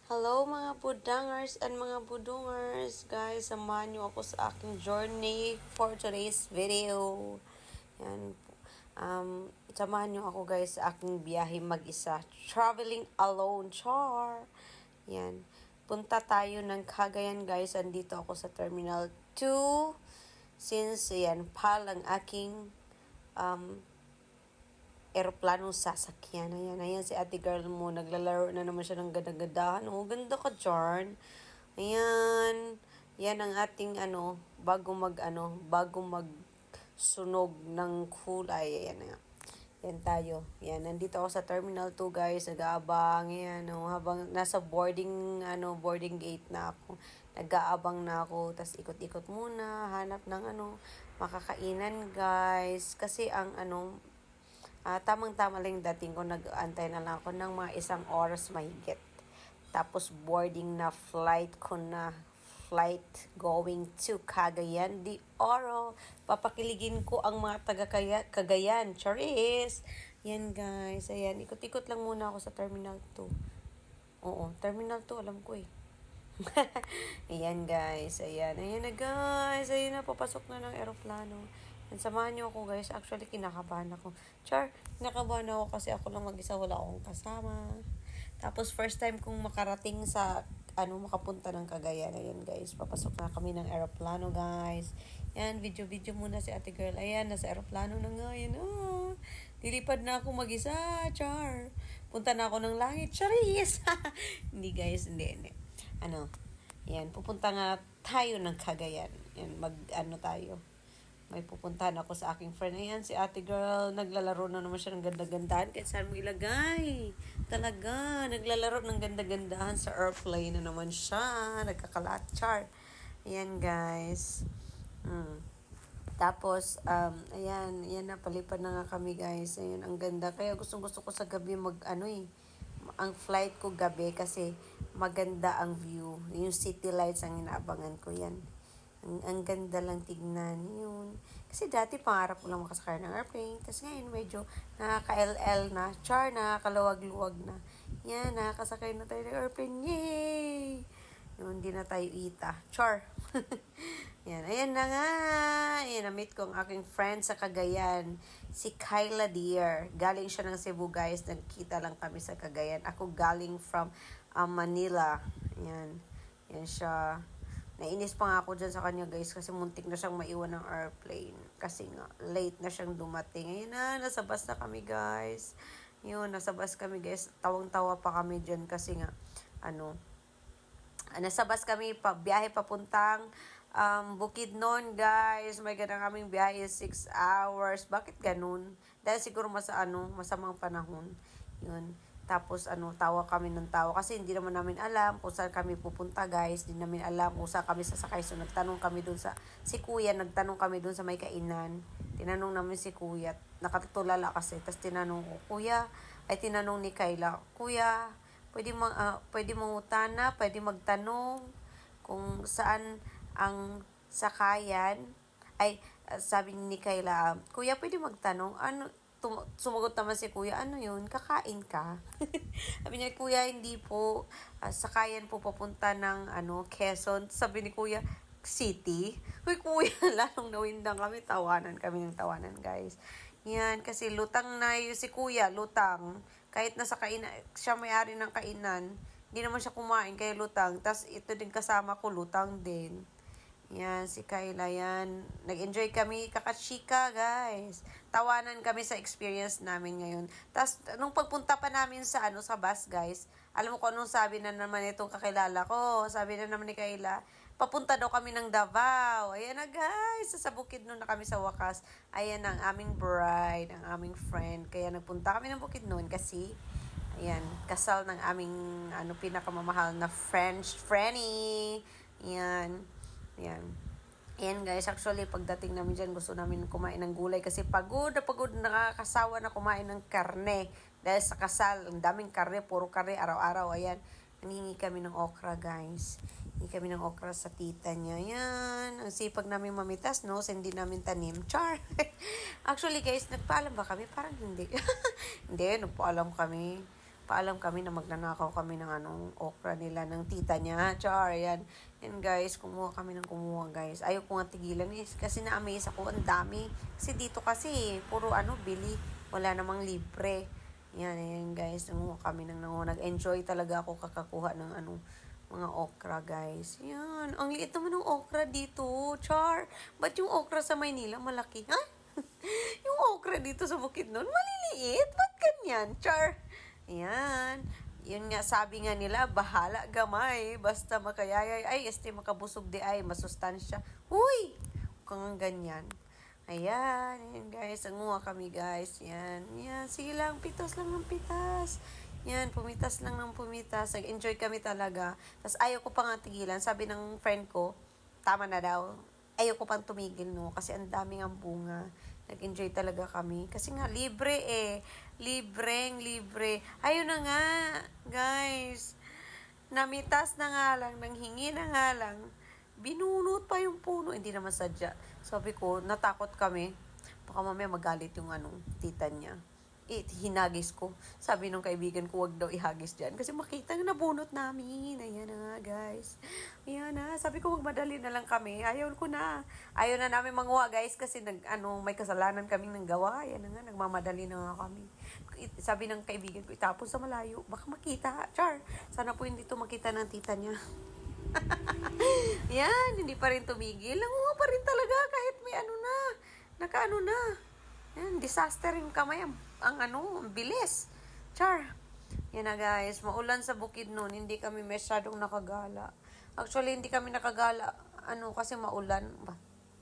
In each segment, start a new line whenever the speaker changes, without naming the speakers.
Hello mga budangers and mga budungers. Guys, samahan niyo ako sa aking journey for today's video. Yan. Samahan niyo ako guys sa aking biyahe mag-isa. Traveling alone, char. Yan. Punta tayo ng Cagayan guys. Andito ako sa Terminal 2. Since yan, pal ang aking um, eroplanong sasakyan. Ayan si ate girl mo. Naglalaro na naman siya ng ganda-gandahan. Oh, ganda ka, Jarn. Ayan. Yan ang ating bago mag sunog ng kulay. Ayan nga. Yan tayo. Yan, nandito ako sa Terminal 2, guys. Nag-aabang. Yan, habang nasa boarding gate na ako. Nag-aabang na ako. Tapos ikot-ikot muna. Hanap ng makakainan, guys. Kasi ang tamang-tama lang dating ko, nag-antay na lang ako ng mga 1 oras mahigit. Tapos boarding na flight ko na. Flight going to Cagayan de Oro. Papakiligin ko ang mga taga Cagayan. Charis! Yan guys. Ayan. Ikot-ikot lang muna ako sa Terminal 2. Oo. Terminal 2 alam ko eh. Ayan guys. Ayan. Ayan na guys. Ayan na. Papasok na ng aeroplano. And samahan niyo ako guys. Actually, kinakabahan ako. Kinakabahan ako kasi ako lang mag-isa. Wala akong kasama. Tapos, first time kong makarating sa, makapunta ng Cagayan. Ayan guys. Papasok na kami ng aeroplano guys. Ayan, video muna si ate girl. Ayan, nasa aeroplano na nga. Ayan, dilipad na ako mag-isa. Char. Punta na ako ng langit. Charis! Hindi guys, hindi. Yan, pupunta nga tayo ng Cagayan. Yan, tayo. May pupuntahan ako sa aking friend. Ayan, si ate girl, naglalaro na naman siya ng ganda-gandahan. Kahit saan mo ilagay. Talaga, naglalaro ng ganda-gandahan sa airplane na naman siya. Nagkakalatchar. Ayan, guys. Tapos, ayan, na, palipad na nga kami, guys. Ayan, ang ganda. Kaya gustong-gusto ko sa gabi ang flight ko gabi kasi maganda ang view. Yung city lights ang inaabangan ko yan. Ang ganda lang tignan yun. Kasi dati pangarap ko lang makasakay ng airplane. Tapos ngayon medyo nakaka-LL na. Nakakaluwag-luwag na. Yan, nakakasakay na tayo ng airplane. Yay! Yun, hindi na tayo ita. Yan, ayan na nga. Ayan, na-meet ko ang aking friend sa Cagayan. Si Kyla Deer. Galing siya ng Cebu, guys. Nagkita lang kami sa Cagayan. Ako galing from Manila. Ayan. Yan siya. Nainis pa nga ako dyan sa kanya guys kasi muntik na siyang maiwan ng airplane. Kasi nga, late na siyang dumating. Ayun na, nasa bus na kami guys. Yun, nasa bus kami guys. Tawang-tawa pa kami dyan kasi nga, nasa bus kami, biyahe papuntang Bukidnon guys. May ganang kaming biyahe 6 hours. Bakit ganun? Dahil siguro masamang panahon. Yun. Tapos tawa kami ng tawa kasi hindi naman namin alam kung saan kami pupunta guys. Hindi namin alam kung saan kami sasakay. So nagtanong kami dun si kuya, nagtanong kami dun sa may kainan. Tinanong namin si kuya, nakatulala kasi. Tapos tinanong ko, tinanong ni Kayla, kuya, pwede mangutana, pwede magtanong kung saan ang sakayan. Sabi ni Kayla, kuya, pwede magtanong, sumagot naman si kuya, ano yun, kakain ka? Sabi niya, kuya, hindi po, sakayan po papunta ng, Quezon. Sabi ni kuya, city? Uy, kuya, lalong nawindang kami ng tawanan, guys. Yan, kasi lutang na yun si kuya, lutang. Kahit nasa kainan, siya may-ari ng kainan, hindi naman siya kumain, kaya lutang. Tapos ito din kasama ko, lutang din. Yan, si Kayla yan. Nag-enjoy kami, kakachika, guys. Tawanan kami sa experience namin ngayon. Tapos, nung pagpunta pa namin sa bus, guys, alam mo kung anong sabi na naman itong kakilala ko. Sabi na naman ni Kayla, papunta daw kami ng Davao. Ayan na, guys. Sa Bukidnon na kami sa wakas. Ayan ang aming bride, ang aming friend. Kaya nagpunta kami ng Bukidnon kasi, ayan, kasal ng aming, pinakamamahal na Frenny. Ayan. Ayan. Ayan guys, actually pagdating namin dyan, gusto namin kumain ng gulay kasi pagod, nakakasawa na kumain ng karne. Dahil sa kasal, ang daming karne, puro karne, araw-araw. Ayan, nanghingi kami ng okra guys. Hingi kami ng okra sa tita niya. Ayan, ang sipag namin mamitas, no? So, hindi namin tanim. Char! Actually guys, nagpaalam ba kami? Parang hindi. Hindi, nagpaalam kami. paalam kami na magnanakaw kami ng okra nila ng tita niya. Char, yan. And guys, kumuha kami ng kumuha guys. Ayaw ko nga tigilan kasi na-amaze ako. Ang dami. Kasi dito kasi, puro bili. Wala namang libre. Yan guys. Nanguha kami ng nanguha. Nag-enjoy talaga ako kakakuha ng mga okra guys. Yan. Ang liit naman ng okra dito. Char. Ba't yung okra sa Maynila malaki? Ha? Yung okra dito sa Bukidnon, maliliit. Ba't ganyan? Char. Ayan. Yun nga, sabi nga nila, bahala gamay. Basta makayayay, ay, makabusog di ay, masustansya. Uy! Kung ganyan. Ayan, ayan guys. Nanguha kami guys. Yan, yan. Sige lang, pitas lang ng pitas. Yan, pumitas lang ng pumitas. Nag-enjoy kami talaga. Tapos ayaw ko pa nga tigilan. Sabi ng friend ko, tama na daw. Ayaw ko pang tumigil, no? Kasi ang daming ang bunga. Nag-enjoy talaga kami. Kasi nga, libre eh. Libre. Ayun na nga, guys. Namitas na nga lang, nanghingi na nga lang. Binunot pa yung puno. Hindi naman sadya. Sabi ko, natakot kami. Baka mamaya magalit yung tita niya. Hinagis ko. Sabi nung kaibigan ko, wag daw ihagis dyan. Kasi makita nga nabunot namin. Ayan na nga, guys. Ayan na. Sabi ko, magmadali na lang kami. Ayaw ko na. Ayaw na namin manguha, guys. Kasi may kasalanan kaming nang gawa. Ayan na nga, nagmamadali na nga kami. Sabi ng kaibigan ko, itapon sa malayo. Baka makita. Char. Sana po hindi to makita ng tita niya. Yan, hindi pa rin tumigil. Nanguha pa rin talaga kahit may naka na. Yan, disaster yung kamay. Ang bilis. Char. Yan na guys, maulan sa Bukidnon. Hindi kami masyadong nakagala. Actually, hindi kami nakagala. Kasi maulan.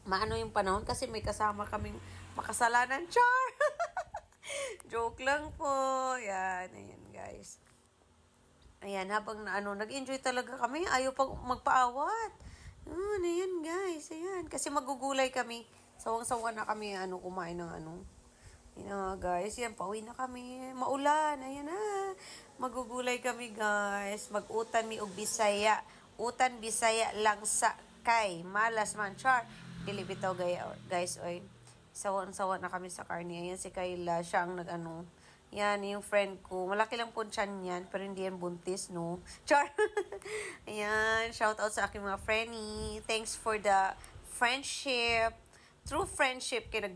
Maano yung panahon kasi may kasama kaming makasalanan. Char. Joke lang po. Yan, ayan guys. Ayan, habang nag-enjoy talaga kami. Ayaw pang magpaawat. Ayan guys, ayan. Kasi magugulay kami. Sawang-sawa na kami, kumain ng Ayan guys, yan, pauwi na kami. Maulan, ayan na. Magugulay kami guys. Mag-utan mi og Bisaya. Utan Bisaya lang sa kay. Malas man, char. Dilibitaw guys, oy. Sawan-sawa na kami sa karne. Ayan si Kayla, siya ang yan, yung friend ko. Malaki lang po tiyan yan, pero hindi yan buntis, no? Char! Ayan, shout out sa aking mga friendie. Thanks for the friendship. True friendship, kaya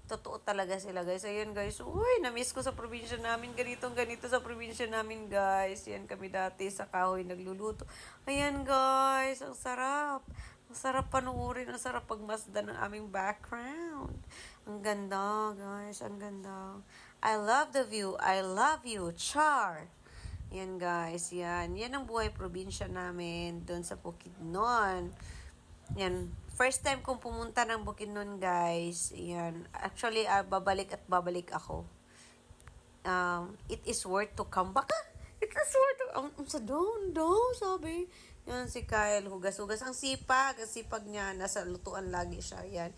totoo talaga sila, guys. Ayan, guys. Uy, na-miss ko sa probinsya namin. Ganito sa probinsya namin, guys. Yan kami dati sa kahoy nagluluto. Ayan, guys. Ang sarap. Ang sarap panuorin. Ang sarap pagmasdan ng aming background. Ang ganda, guys. Ang ganda. I love the view. I love you. Char. Yan, guys. Yan. Yan ang buhay probinsya namin doon sa Bukidnon. Yan. First time kong pumunta ng Bukidnon, guys. Yan. Actually, babalik ako. It is worth to come back. It is worth to... Sa doon, sabi. Yan, si Kyle. Hugas-hugas. Ang sipag niya. Nasa lutuan lagi siya. Yan.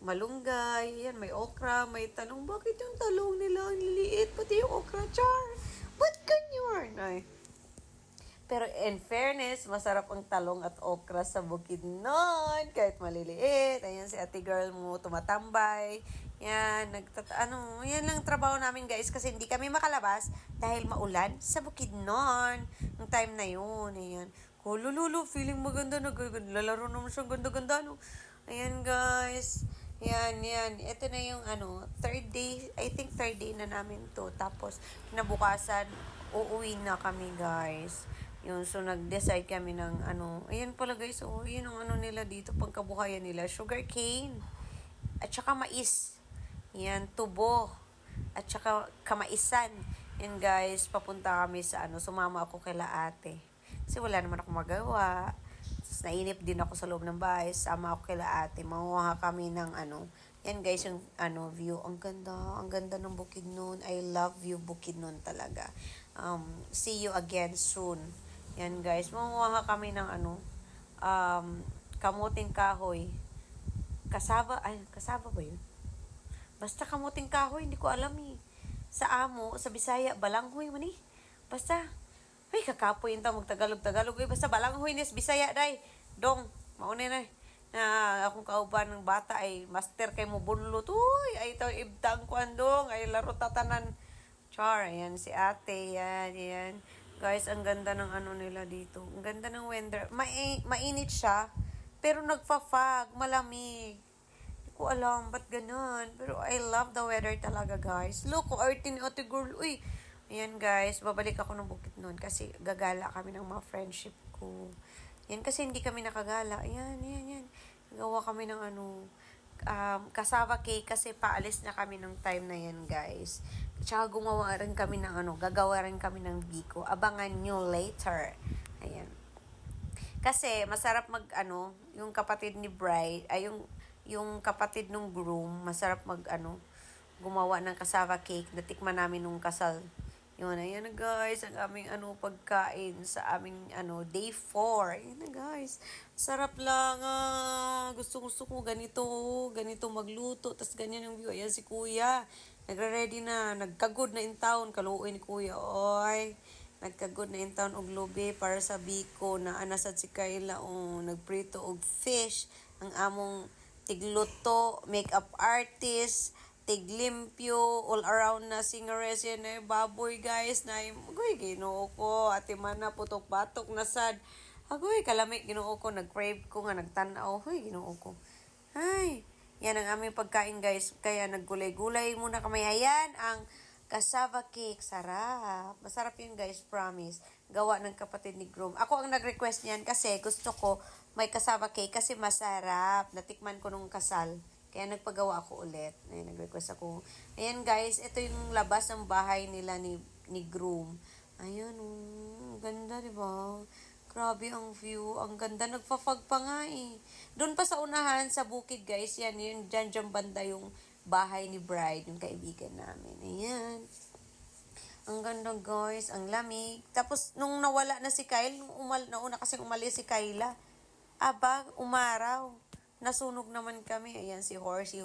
Malunggay. Yan, may okra. May talong. Bakit yung talong nila? Ang liliit. Pati yung okra, char. Ba't ganyan? Ay. Pero in fairness, masarap ang talong at okra sa Bukidnon. Kahit maliliit. Ayan si ate girl mo tumatambay. Yan, yan lang trabaho namin guys kasi hindi kami makalabas dahil maulan sa Bukidnon. Yung time na yun. Ayan. Lulu, feeling maganda. Lalaro naman siyang ganda-ganda. No? Ayan guys. Yan. Ito na yung third day. I think third day na namin to. Tapos, kinabukasan, uuwi na kami guys. Yun, so nag-decide kami ng ayan pala guys, yun ang nila dito, pangkabuhayan nila, sugar cane, at saka mais, yan, tubo, at saka kamaisan, yan guys, papunta kami sa sumama ako kay ate, kasi wala naman ako magawa, tapos nainip din ako sa loob ng bahay, sama ako kay ate, mamuha kami ng yan guys, yung view, ang ganda ng Bukidnon, I love you Bukidnon talaga, see you again soon. Yan guys, mamuha kami ng kamuting kahoy. Kasaba ba yun? Basta kamuting kahoy, hindi ko alam eh. Sa Bisaya, balanghoy man eh. Basta, ay kakapoy yung magtagalog-tagalog. Basta balanghoy nis, Bisaya day. Dong, mauna na akong kauban ng bata ay master kay mo bunlot. Uy, ay ito ibtang ko andong, ay laro tatanan. Char, ayan, si ate, yan, yan. Guys, ang ganda ng ano nila dito. Ang ganda ng weather. Mainit siya, pero nagfa-fog, malamig. Hindi ko alam, ba't ganun? Pero I love the weather talaga, guys. Look, arty ni ate girl. Uy, ayan, guys, babalik ako ng bukid nun kasi gagala kami ng mga friendship ko. Yan, kasi hindi kami nakagala. Ayan, yan, yan. Nagawa kami ng ano, cassava cake kasi paalis na kami ng time na yan, guys. Tsaka gumawa rin kami ng ano, gagawa rin kami ng biko. Abangan nyo later. Ayan. Kasi masarap mag ano, yung kapatid ni bride, ay yung kapatid nung groom, masarap mag ano, gumawa ng cassava cake. Natikman namin nung kasal. Yun, ayan na guys, ang aming ano, pagkain sa aming ano, day 4. Ayan na guys, sarap lang gusto ko ganito magluto, tas ganyan yung view. Ayan si kuya, nagre-ready na, nagkagod na in town, kaluoy ni kuya, oy. Nagkagod na in town og lubi para sa biko na anasad si Kayla o nagprito og fish. Ang among tigluto, makeup artist, tiglimpyo, all around na singeres yan eh, baboy guys, na agoy, ginoo ko, ati man na putok-batok na sad, agoy, kalami, ginoo ko, nag-crave ko nga, nagtanaw, huy, ginoo ko, ay, yan ang aming pagkain guys, kaya naggulay-gulay muna kami, ayan, ang cassava cake, sarap, masarap yun guys, promise, gawa ng kapatid ni groom, ako ang nag-request niyan kasi gusto ko may cassava cake kasi masarap, natikman ko nung kasal, kaya nagpagawa ako ulit. Ayun, nag-request ako. Ayan guys, ito yung labas ng bahay nila ni groom. Ayan, ganda, di ba? Grabe ang view. Ang ganda. Nagpa-fog pa nga eh. Doon pa sa unahan, sa bukid guys, yan, yun, dyan banda yung bahay ni bride, yung kaibigan namin. Ayan. Ang ganda guys, ang lamig. Tapos, nung nawala na si Kyle, nauna kasing umalis si Kyla, aba, umaraw. Nasunog naman kami. Ayan si Horsey.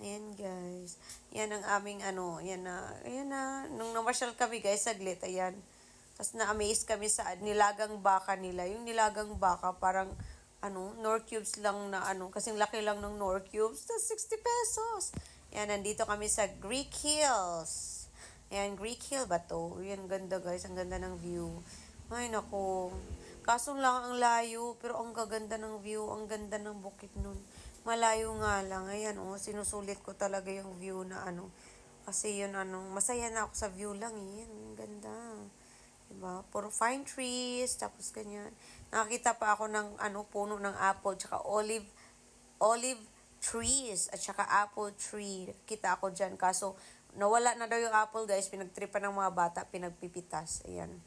Ayan guys. Yan ang aming ano, ayan na. Nung namasyal kami guys, saglit, ayan. Tapos na-amaze kami sa nilagang baka nila. Yung nilagang baka parang ano, Nor Cubes lang na ano, kasing laki lang ng Nor Cubes. Tapos 60 pesos. Ayan, nandito kami sa Greek Hills. Ayan, Greek Hill ba to? Ayan, ganda guys. Ang ganda ng view. Ay, nako. Kaso lang ang layo, pero ang gaganda ng view, ang ganda ng bukid nun. Malayo nga lang. Ayan, oh, sinusulit ko talaga yung view na ano. Kasi yun, ano, masaya na ako sa view lang, eh. Ang ganda. Diba? Puro fine trees, tapos ganyan. Nakakita pa ako ng, ano, puno ng apple, tsaka olive trees, at tsaka apple tree. Kita ako dyan. Kaso, nawala na daw yung apple, guys. Pinagtripan ng mga bata, pinagpipitas. Ayan.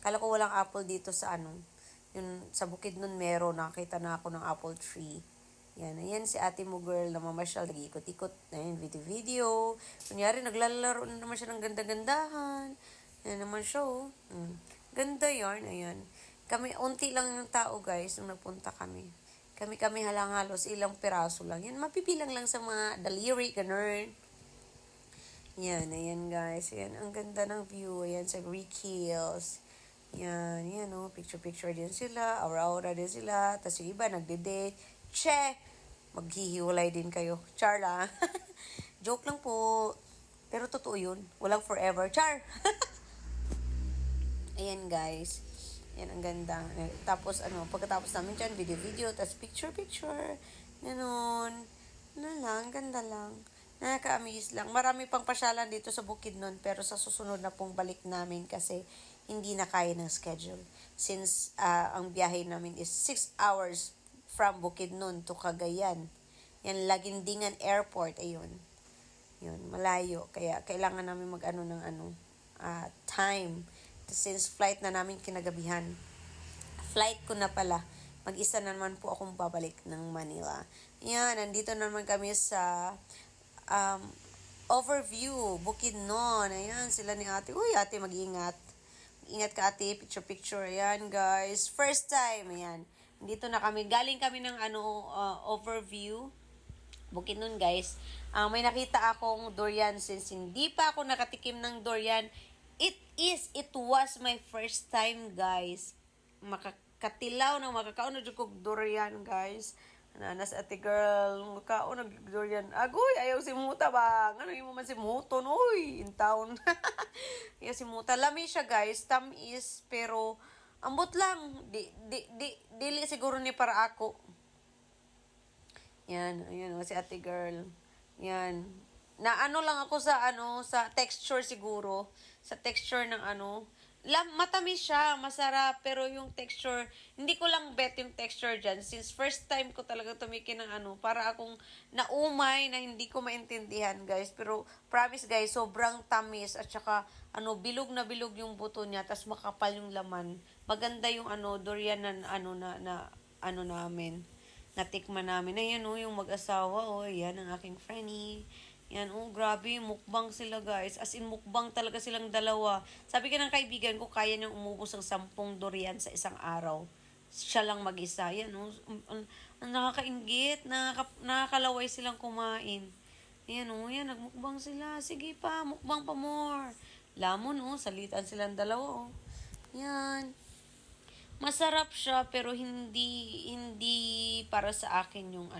Kala ko walang apple dito sa ano, yun, sa bukid nun meron, nakakita na ako ng apple tree. Yan, ayan si ate mo girl na mamasyal, nag-ikot-ikot, ayan, video-video. Kunyari, naglalaro na naman siya ng ganda-gandahan. Yan naman siya, oh. Ganda yarn, ayan. Kami, unti lang yung tao, guys, nung nagpunta kami. Kami halang halos, ilang piraso lang. Yan, mapipilang lang sa mga daliri, ganun. Yan, ayan guys. Ayan, ang ganda ng view. Ayan, sa Greek Hills. Yan, yan o. Picture-picture din sila. Aura-aura din sila. Tapos yung iba, nagde-date. Che! Maghihiwalay din kayo. Char lang. Joke lang po. Pero totoo yun. Walang forever. Char! Ayan guys. Yan, ang ganda. Tapos ano, pagkatapos namin dyan, video-video. Tapos picture-picture. Ganon. Ano lang, ganda lang. Nakaka-amaze lang. Marami pang pasyalan dito sa bukid nun. Pero sa susunod na pong balik namin kasi hindi na kaya ng schedule. Since ang biyahe namin is 6 hours from Bukidnon to Cagayan. Yan, Lagindingan Airport, ayun. Yun, malayo. Kaya kailangan namin mag-ano ng time. Since flight na namin kinagabihan. Flight ko na pala. Mag-isa na naman po akong babalik ng Manila. Yan, nandito naman kami sa overview, Bukidnon. Ayan, sila ni ate. Uy, ate, mag-ingat. Ingat ka ate, picture-picture. Ayan guys, first time, ayan. Dito na kami, galing kami ng overview. Bukidnon guys. May nakita akong durian since hindi pa ako nakatikim ng durian. It was my first time guys. Makakatilaw ng makakaon na kog durian guys. Nanas ate girl, kao nag-durian. Agoy, ayaw si Muta ba? Ano yung man si Muton? Uy, in town. Ayaw si Muta. Lami siya guys, tamis, pero ambot lang. Dili siguro ni para ako. Yan, ayun, si ate girl. Yan. Na ano lang ako sa sa texture siguro. Sa texture ng matamis siya, masarap, pero yung texture, hindi ko lang bet yung texture dyan. Since first time ko talaga tumikin ng para akong naumay na hindi ko maintindihan, guys. Pero promise guys, sobrang tamis at saka bilog na bilog yung buto niya, tas makapal yung laman. Maganda yung durian na namin natikman namin. Ayan yung mag-asawa, yan ang aking friendie. Yan, grabe, mukbang sila guys. As in, mukbang talaga silang dalawa. Sabi ka ng kaibigan ko, kaya niyang umubos ng 10 durian sa isang araw. Siya lang mag-isa. Yan, ang nakakaingit, nakakalaway silang kumain. Ayan, yan, nagmukbang sila. Sige pa, mukbang pa more. Lamon, salitan silang dalawa, Yan. Masarap siya pero hindi para sa akin yung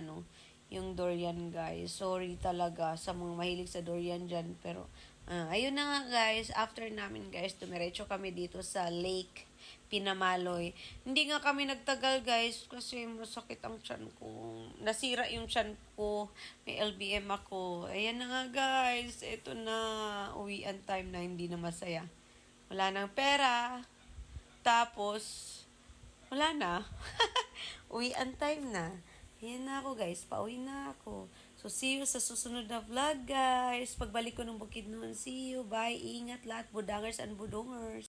yung durian guys. Sorry talaga sa mga mahilig sa durian diyan pero ayun na nga guys, after namin guys, dumiretso kami dito sa Lake Pinamaloy. Hindi nga kami nagtagal guys kasi masakit ang tiyan ko. Nasira yung tiyan ko. May LBM ako. Ayan na nga guys. Ito na. Uwian time na hindi na masaya. Wala nang pera. Tapos, wala na. Uwian time na. Ayan na ako guys. Pauwi na ako. So, see you sa susunod na vlog guys. Pagbalik ko ng Bukidnon. See you. Bye. Ingat lahat. Budangers and budongers.